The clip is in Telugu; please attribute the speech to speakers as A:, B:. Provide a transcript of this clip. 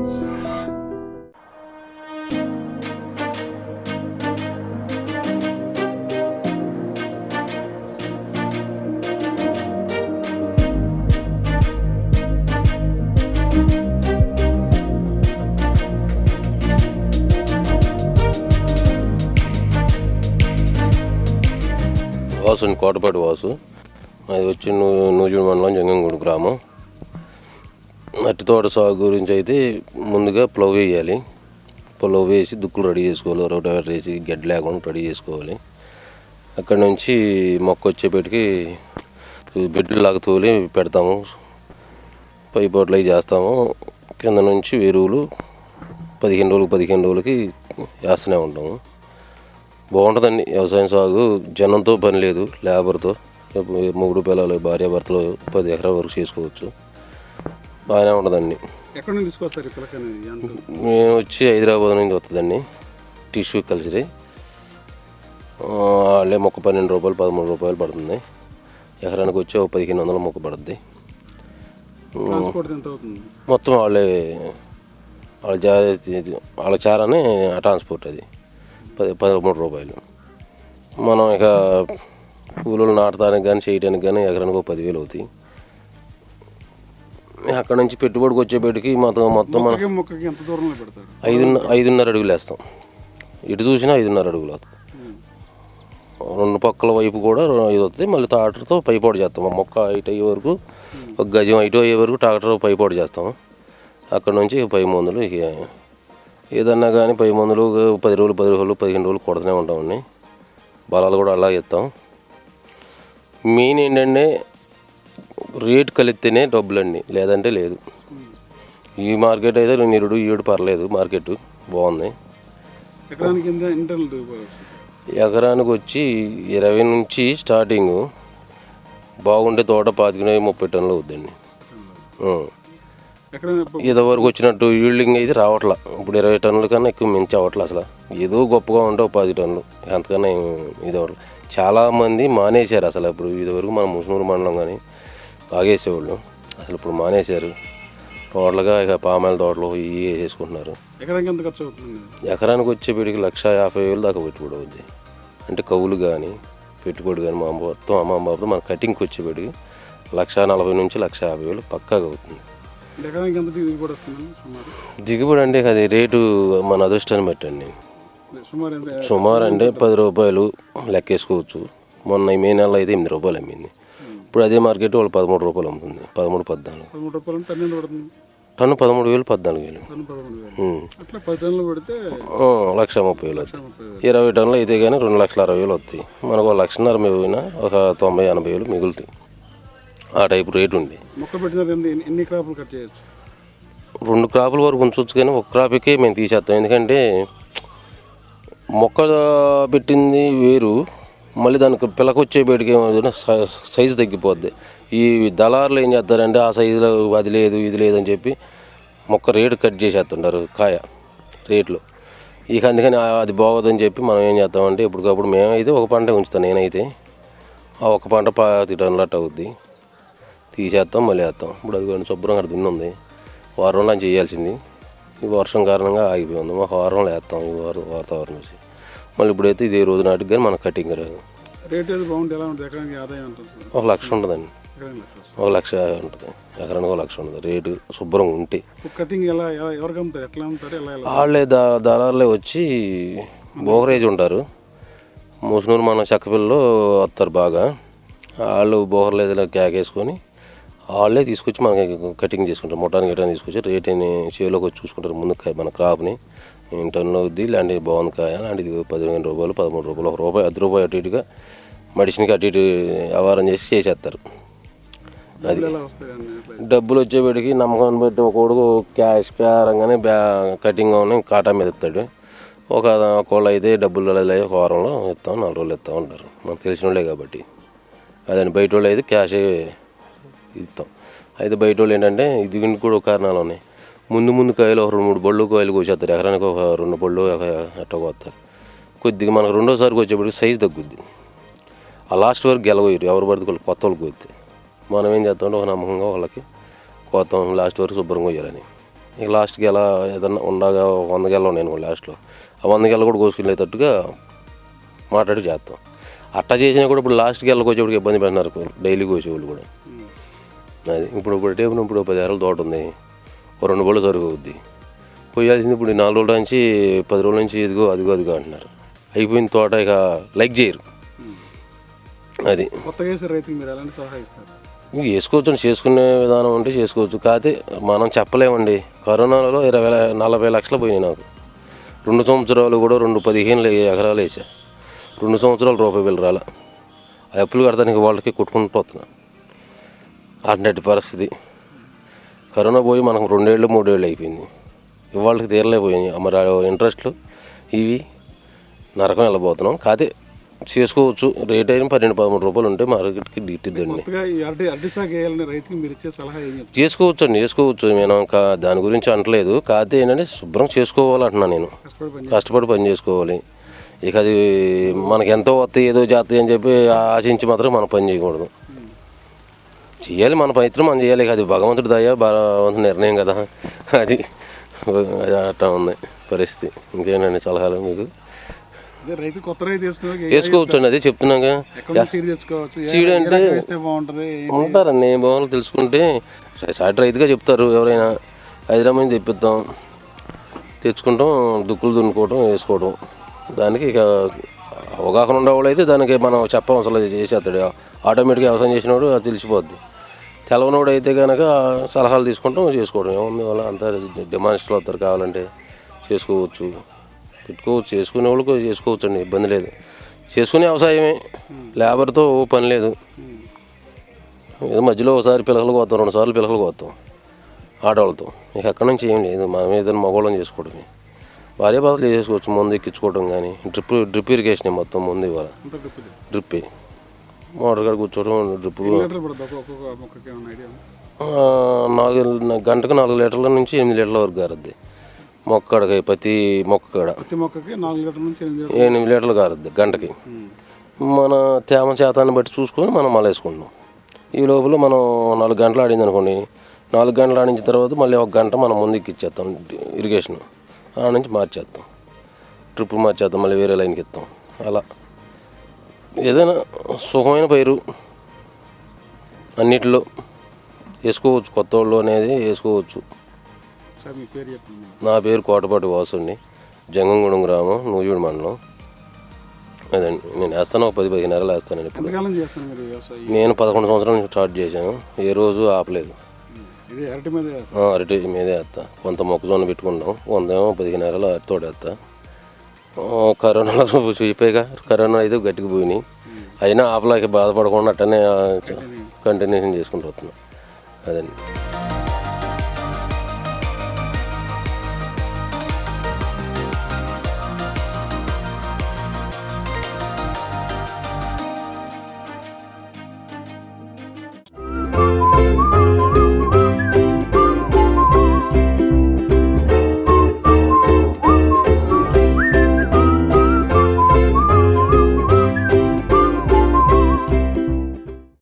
A: వాసు అండి, కోటపాటి వాసు. అది వచ్చి నూజివీడు మండలం జంగంగూడు గ్రామం. అరటి తోట సాగు గురించి అయితే ముందుగా ప్లవ్ వేయాలి. ప్లవ్ వేసి దుక్కులు రెడీ చేసుకోవాలి, రోటవేటర్ వేసి గడ్డి లేకుండా రెడీ చేసుకోవాలి. అక్కడ నుంచి మొక్క వచ్చేపటికి బెడ్లాగా తోలి పెడతాము, పైపోట్లు అవి చేస్తాము. కింద నుంచి ఎరువులు 15 రోజులకి వేస్తూనే ఉంటాము. బాగుంటుందండి వ్యవసాయం సాగు. జనంతో పని లేదు, లేబర్తో. మొగుడు పిల్లలు భార్యాభర్తలు 10 ఎకరాల వరకు చేసుకోవచ్చు. బాగానే ఉంటుందండి.
B: ఎక్కడ నుంచి తీసుకొస్తారు?
A: మేము వచ్చి హైదరాబాద్ నుంచి వస్తుందండి. టిష్యూ కల్చరీ వాళ్ళే మొక్క 12 రూపాయలు 13 రూపాయలు పడుతుంది. ఎకరానికి వచ్చి 1500 మొక్క పడుద్ది. మొత్తం వాళ్ళ చారానే ట్రాన్స్పోర్ట్. అది 13 రూపాయలు. మనం ఇక పూలు నాటడానికి కానీ చేయడానికి కానీ ఎకరానికి 10,000 అవుతాయి. అక్కడ నుంచి పెట్టుబడికి వచ్చేపటికి మొత్తం మనం 5.5 అడుగులు వేస్తాం. ఇటు చూసినా 5.5 అడుగులు అవుతుంది. 2 పక్కల వైపు కూడా 5 వస్తుంది. మళ్ళీ ట్రాక్టర్తో పైపోటు చేస్తాం. మొక్క హైట్ అయ్యే వరకు, 1 గజం హైట్ అయ్యే వరకు ట్రాక్టర్ పైపోటు చేస్తాం. అక్కడ నుంచి పై మందులు ఇక ఏదన్నా కానీ పై మందులు 10 రోజులు 15 రోజులు కొడుతూనే ఉంటామండి. బలాలు కూడా అలాగే ఇస్తాం. మెయిన్ ఏంటంటే రేటు కలిస్తేనే డబ్బులండి, లేదంటే లేదు. ఈ మార్కెట్ అయితే నిరుడు ఈడు పర్లేదు, మార్కెట్ బాగుంది. ఎకరానికి వచ్చి 20 నుంచి స్టార్టింగ్. బాగుండే తోట 25-30 టన్నులు అవుద్దండి. ఇదివరకు వచ్చినట్టు ఈల్డింగ్ అయితే రావట్లా. ఇప్పుడు 20 టన్నుల కన్నా ఎక్కువ మించి అవ్వట్లే. అసలు ఏదో గొప్పగా ఉంటే 10 టన్నులు, అంతకన్నా ఇది అవ్వట్లేదు. చాలామంది మానేశారు అసలు. ఇప్పుడు ఇదివరకు మన ముసునూరు మండలం కానీ బాగేసేవాళ్ళు, అసలు ఇప్పుడు మానేశారు. టోటల్గా ఇక పామాయిల తోటలు ఇవి వేసుకుంటున్నారు. ఎకరానికి వచ్చేపటికి 1,50,000 దాకా పెట్టుబడి అవుద్ది. అంటే కవులు కానీ పెట్టుబడి కానీ మా మొత్తం అమ్మ బాబు మన కటింగ్కి వచ్చేపటికి 1,40,000 నుంచి 1,50,000 పక్కాగా అవుతుంది. దిగుబడి అంటే అది రేటు మన అదృష్టాన్ని బట్టండి. సుమారు అంటే 10 రూపాయలు లెక్కేసుకోవచ్చు. మొన్న మే నెలలో అయితే 8 రూపాయలు అమ్మింది. ఇప్పుడు అదే మార్కెట్ వాళ్ళు 13 రూపాయలు అమ్ముతుంది. 13-14 టన్ను 13,000 14,000. 1,30,000 వస్తాయి. 20 టన్నులు అయితే కానీ 2,60,000 వస్తాయి. మనకు 1,50,000 పోయినా ఒక 90,000-80,000 మిగులుతాయి. ఆ టైపు రేటు ఉంది. 2 క్రాపుల వరకు ఉంచవచ్చు, కానీ 1 క్రాప్కే మేము తీసేస్తాం. ఎందుకంటే మొక్క పెట్టింది వేరు, మళ్ళీ దానికి పిల్లకొచ్చేపటికి ఏమవుతుందంటే సైజు తగ్గిపోద్ది. ఈ దళారులు ఏం చేస్తారంటే ఆ సైజులో అది లేదు ఇది లేదని చెప్పి మొక్క రేటు కట్ చేసేస్తుంటారు, కాయ రేట్లు. ఇక అందుకని అది బాగోదని చెప్పి మనం ఏం చేస్తామంటే ఇప్పటికప్పుడు మేమైతే 1 పంట ఉంచుతాం. నేనైతే ఆ 1 పంట 10 టన్నులు అట్ట అవుద్ది. తీసేస్తాం, మళ్ళీ వేస్తాం. ఇప్పుడు అది కానీ శుభ్రంగా అక్కడ దున్ని ఉంది. వారంలో చేయాల్సింది ఈ వర్షం కారణంగా ఆగిపోయి ఉంది. మాకు వారంలో వేస్తాం ఈ వాతావరణం చూసి. మళ్ళీ ఇప్పుడైతే ఇదే రోజు నాటికి కానీ మనకు కటింగ్ రాదు. ఒక 1,00,000 ఉంటుందండి. 1,00,000 ఉంటుంది. ఎకరానికి 1,00,000 ఉంటుంది రేటు శుభ్రంగా ఉంటే. వాళ్ళే దళారులే వచ్చి బోగరేజ్ ఉంటారు. ముసునూరు మన చెక్కపిల్లలో వస్తారు బాగా. వాళ్ళు బోగర్లేదులా కేకేసుకొని వాళ్ళే తీసుకొచ్చి మనకి కటింగ్ చేసుకుంటారు. మొట్టానికి గిటాన్ని తీసుకొచ్చి రేట్ అని చేలోకి వచ్చి చూసుకుంటారు. ముందు మన క్రాప్ని టన్ను అవుద్ది, ఇలాంటిది బాగుంది కాయ, అలాంటిది 15 రూపాయలు 13 రూపాయలు, 1 రూపాయి 10 రూపాయలు అటు ఇటుగా మడిషినికి అటు ఇటు వ్యవహారం చేసేస్తారు. అది డబ్బులు వచ్చేపటికి నమ్మకాన్ని బట్టి ఒకడుగు క్యాష్ పేరంగానే కటింగ్ అని కాటా మీద ఇస్తాడు. ఒకళ్ళు అయితే డబ్బులు ఒక వారంలో ఇస్తాం, 4 రోజులు ఇస్తూ ఉంటారు. మనకు తెలిసిన వాళ్ళే కాబట్టి. అదని బయట వాళ్ళు అయితే క్యాషే ఇస్తాం. అయితే బయట వాళ్ళు ఏంటంటే దీనికి కూడా ఒక కారణాలు ఉన్నాయి. ముందు కాయలు ఒక 2-3 బళ్ళు కాయలు కోసేస్తారు. ఎకరానికి ఒక 2 బళ్ళు అట్లా కోస్తారు. కొద్దిగా మనకు రెండోసారికి వచ్చేప్పటికి సైజు తగ్గుద్ది. ఆ లాస్ట్ వరకు గెలవయ్యారు ఎవరు పడితే వాళ్ళు కొత్త వాళ్ళకి కోస్తే. మనం ఏం చేస్తామంటే ఒక నమ్మకంగా వాళ్ళకి కోస్తాం లాస్ట్ వరకు శుభ్రంగా కొయ్యాలని. ఇక లాస్ట్కి ఎలా ఏదన్నా ఉండగా 100 గెల నేను లాస్ట్లో ఆ 100 గెల కూడా కోసుకునేటట్టుగా మాట్లాడి చేస్తాం. అట్టా చేసినా కూడా ఇప్పుడు లాస్ట్కి వెళ్ళకి వచ్చేప్పుడు ఇబ్బంది పెడుతున్నారు డైలీ కోసేవాళ్ళు కూడా. అది ఇప్పుడు ఇప్పుడు 10 ఎకరాల తోట ఉంది, 2 బళ్ళు సరుకు అవుద్ది. పోయాల్సింది ఇప్పుడు 4 రోజుల నుంచి 10 రోజుల నుంచి ఇదిగో అదిగో అంటున్నారు. అయిపోయిన తోట ఇక లైక్ చేయరు. అది వేసుకోవచ్చు, చేసుకునే విధానం ఉంటే చేసుకోవచ్చు. కాకపోతే మనం చెప్పలేమండి. కరోనాలో 40 లక్షలు పోయినాయి నాకు. 2 సంవత్సరాలు కూడా 15 ఎకరాలు వేసా. 2 సంవత్సరాలు రూపాయి బిల్లు రాలా. ఆ అప్పులు కడతానికి వాళ్ళకి కొట్టుకుంటూ పోతున్నా. అన్నటి పరిస్థితి. కరోనా పోయి మనకు 2 ఏళ్ళు 3 ఏళ్ళు అయిపోయింది. ఇవాళకి తీరలేకపోయింది. మరి ఇంట్రెస్ట్లు ఇవి నరకం వెళ్ళబోతున్నాం. కాకపోతే చేసుకోవచ్చు. రేట్ అయిన 12-13 రూపాయలు ఉంటే మార్కెట్కి దిట్టిద్దండి. చేసుకోవచ్చు అండి, చేసుకోవచ్చు. నేను దాని గురించి అనట్లేదు. కాకపోతే ఏంటంటే శుభ్రం చేసుకోవాలంటున్నా నేను. కష్టపడి పని చేసుకోవాలి. ఇక అది మనకి ఎంతో వస్తాయి ఏదో చేస్తాయి అని చెప్పి ఆశించి మాత్రం మనం పని చేయకూడదు. చేయాలి, మన ప్రయత్నం మనం చేయాలి. అది భగవంతుడి దయ, భగవంతుడి నిర్ణయం కదా. అది అట్లా ఉంది పరిస్థితి. ఇంకేంటండి సలహాలు మీకు? వేసుకోవచ్చు అండి, అదే చెప్తున్నాగా. సీడ్ అంటే ఉంటారండి బాగుంది తెలుసుకుంటే. సాటి రైతుగా చెప్తారు ఎవరైనా. హైదరాబాద్ నుంచి తెప్పిద్దాం, తెచ్చుకుంటాం, దుక్కులు దున్నుకోవడం, వేసుకోవడం. దానికి ఇక అవగాహన ఉండేవాళ్ళు అయితే దానికి మనం చెప్పవసరం లేదు, చేసేస్తాడు. ఆటోమేటిక్గా వ్యవసాయం చేసినవాడు అది తెలిసిపోద్ది. తెలవనోడు అయితే కనుక సలహాలు తీసుకుంటాం, చేసుకోవడం. ఏముంది వాళ్ళ అంతా డిమాండ్స్లో వస్తారు, కావాలంటే చేసుకోవచ్చు, పెట్టుకోవచ్చు. చేసుకునే వాళ్ళకు చేసుకోవచ్చు అండి, ఇబ్బంది లేదు. చేసుకునే వ్యవసాయమే, లేబర్తో పని లేదు. ఏదో మధ్యలో ఒకసారి పిల్లలకు పోతాం, 2 సార్లు పిల్లలకు పోతాం ఆడవాళ్ళతో. ఇక అక్కడి నుంచి ఏం లేదు, మనం ఏదైనా మగవాళ్ళని చేసుకోవడమే. భార్య భర్తలు చేసుకోవచ్చు. ముందు ఎక్కించుకోవడం కానీ డ్రిప్ ఇరిగేషన్ మొత్తం ముందు ఇవ్వాలి. డ్రిప్పే మోటార్ కాడ కూర్చోవడం. డ్రిప్ 4 లీటర్ల నుంచి 8 లీటర్ల వరకు గారద్ది మొక్కడికి. ప్రతి మొక్క కాడ 8 లీటర్లు గారద్ది గంటకి. మన తేమ శాతాన్ని బట్టి చూసుకొని మనం మళ్ళీ వేసుకుంటాం. ఈ లోపల మనం 4 గంటలు ఆడింది అనుకోండి, 4 గంటలు ఆడించిన తర్వాత మళ్ళీ 1 గంట మనం ముందు ఎక్కిచ్చేస్తాం ఇరిగేషన్. ఆ నుంచి మార్చేస్తాం, ట్రిప్ మార్చేస్తాం, మళ్ళీ వేరే లైన్కి ఇస్తాం. అలా ఏదైనా సుఖమైన పైరు అన్నిటిలో వేసుకోవచ్చు. కొత్త వాళ్ళు అనేది వేసుకోవచ్చు. నా పేరు కోటపాటి వాసుని, జంగంగూడెం గ్రామం, నూజివీడు మండలం. అదండి నేను వేస్తాను. 10-15 నెలలు వేస్తానండి. ఇప్పుడు నేను 11 సంవత్సరాల నుంచి స్టార్ట్ చేశాను. ఏ రోజు ఆపలేదు. అరటి మీదే వేస్తా. కొంత మొక్కజొన్న పెట్టుకుంటాం, కొంతేమో 15 నెలలు అరటితోట వేస్తా. కరోనాలో చూయిపోయిగా కరోనా అయితే గట్టికి పోయినాయి. అయినా ఆపలేక బాధపడకుండా అట్టనే కంటిన్యూషన్ చేసుకుంటూ వస్తున్నాం. అదండి.